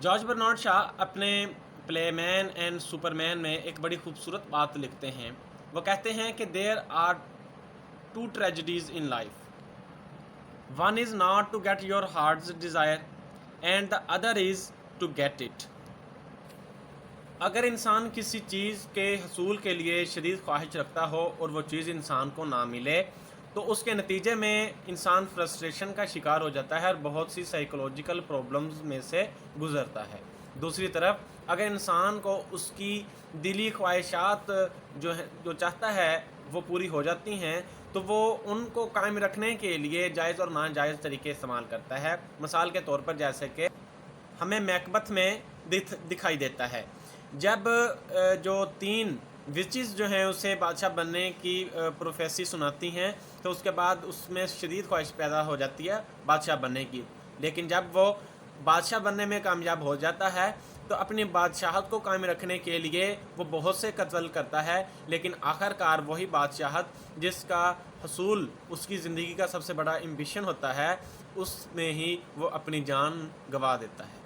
George Bernard شاہ اپنے پلے مین and super مین میں ایک بڑی خوبصورت بات لکھتے ہیں. وہ کہتے ہیں کہ there are two tragedies in life. One is not to get your heart's desire and the other is to get it. اگر انسان کسی چیز کے حصول کے لیے شدید خواہش رکھتا ہو اور وہ چیز انسان کو نہ ملے تو اس کے نتیجے میں انسان فرسٹریشن کا شکار ہو جاتا ہے اور بہت سی سائیکولوجیکل پرابلمز میں سے گزرتا ہے. دوسری طرف اگر انسان کو اس کی دلی خواہشات جو چاہتا ہے وہ پوری ہو جاتی ہیں تو وہ ان کو قائم رکھنے کے لیے جائز اور ناجائز طریقے استعمال کرتا ہے. مثال کے طور پر جیسے کہ ہمیں میکبتھ میں دکھائی دیتا ہے جب جو 3 وچز جو ہیں اسے بادشاہ بننے کی پروفیسی سناتی ہیں تو اس کے بعد اس میں شدید خواہش پیدا ہو جاتی ہے بادشاہ بننے کی. لیکن جب وہ بادشاہ بننے میں کامیاب ہو جاتا ہے تو اپنی بادشاہت کو قائم رکھنے کے لیے وہ بہت سے قتل کرتا ہے، لیکن آخر کار وہی بادشاہت جس کا حصول اس کی زندگی کا سب سے بڑا ایمبیشن ہوتا ہے اس میں ہی وہ اپنی جان گنوا دیتا ہے.